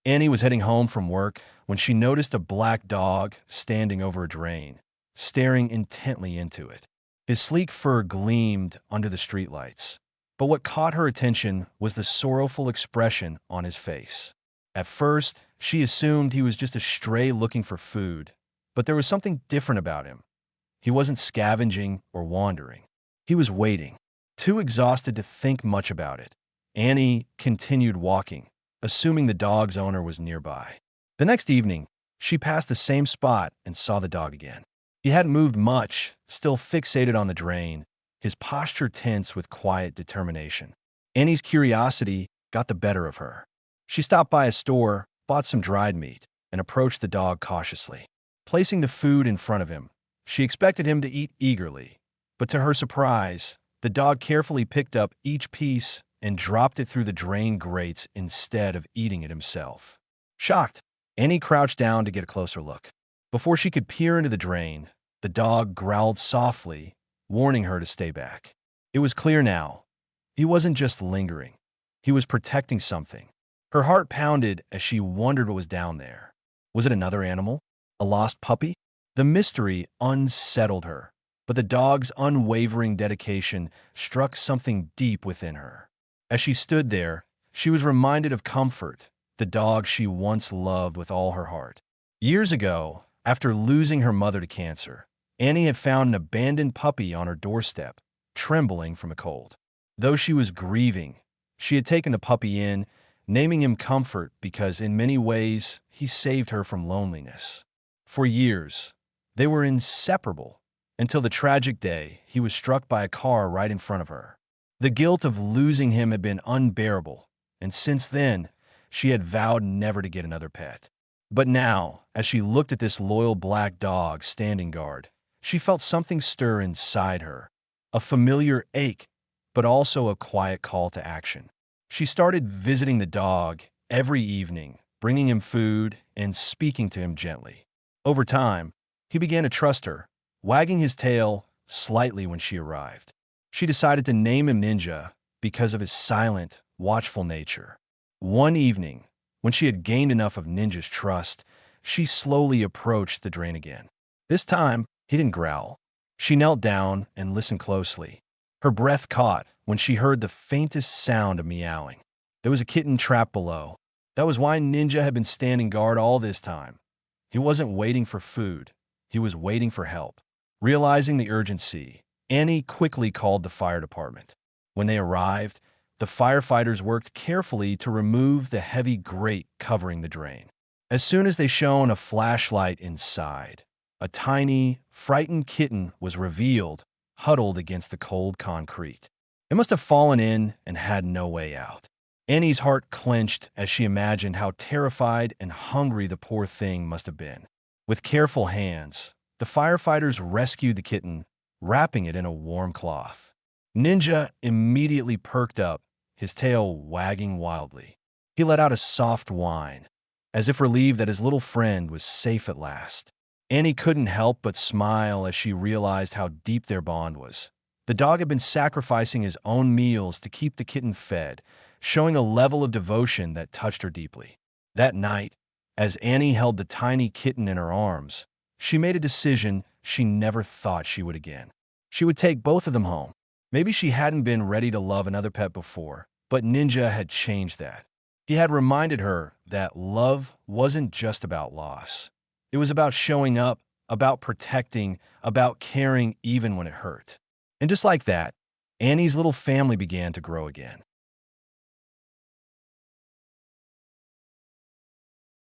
Annie was heading home from work when she noticed a black dog standing over a drain, staring intently into it. His sleek fur gleamed under the streetlights, but what caught her attention was the sorrowful expression on his face. At first, she assumed he was just a stray looking for food, but there was something different about him. He wasn't scavenging or wandering. He was waiting, too exhausted to think much about it. Annie continued walking, assuming the dog's owner was nearby. The next evening, she passed the same spot and saw the dog again. He hadn't moved much, still fixated on the drain, his posture tense with quiet determination. Annie's curiosity got the better of her. She stopped by a store, bought some dried meat, and approached the dog cautiously. Placing the food in front of him, she expected him to eat eagerly, but to her surprise, the dog carefully picked up each piece and dropped it through the drain grates instead of eating it himself. Shocked, Annie crouched down to get a closer look. Before she could peer into the drain, the dog growled softly, warning her to stay back. It was clear now. He wasn't just lingering. He was protecting something. Her heart pounded as she wondered what was down there. Was it another animal? A lost puppy? The mystery unsettled her, but the dog's unwavering dedication struck something deep within her. As she stood there, she was reminded of Comfort, the dog she once loved with all her heart. Years ago, after losing her mother to cancer, Annie had found an abandoned puppy on her doorstep, trembling from a cold. Though she was grieving, she had taken the puppy in, naming him Comfort because in many ways he saved her from loneliness. For years, they were inseparable until the tragic day he was struck by a car right in front of her. The guilt of losing him had been unbearable, and since then, she had vowed never to get another pet. But now, as she looked at this loyal black dog standing guard, she felt something stir inside her, a familiar ache, but also a quiet call to action. She started visiting the dog every evening, bringing him food and speaking to him gently. Over time, he began to trust her, wagging his tail slightly when she arrived. She decided to name him Ninja because of his silent, watchful nature. One evening, when she had gained enough of Ninja's trust, she slowly approached the drain again. This time, he didn't growl. She knelt down and listened closely. Her breath caught when she heard the faintest sound of meowing. There was a kitten trapped below. That was why Ninja had been standing guard all this time. He wasn't waiting for food. He was waiting for help. Realizing the urgency, Annie quickly called the fire department. When they arrived, the firefighters worked carefully to remove the heavy grate covering the drain. As soon as they shone a flashlight inside, a tiny, frightened kitten was revealed, huddled against the cold concrete. It must have fallen in and had no way out. Annie's heart clenched as she imagined how terrified and hungry the poor thing must have been. With careful hands, the firefighters rescued the kitten, wrapping it in a warm cloth. Ninja immediately perked up, his tail wagging wildly. He let out a soft whine, as if relieved that his little friend was safe at last. Annie couldn't help but smile as she realized how deep their bond was. The dog had been sacrificing his own meals to keep the kitten fed, showing a level of devotion that touched her deeply. That night, as Annie held the tiny kitten in her arms, she made a decision she never thought she would again. She would take both of them home. Maybe she hadn't been ready to love another pet before, but Ninja had changed that. He had reminded her that love wasn't just about loss. It was about showing up, about protecting, about caring even when it hurt. And just like that, Annie's little family began to grow again.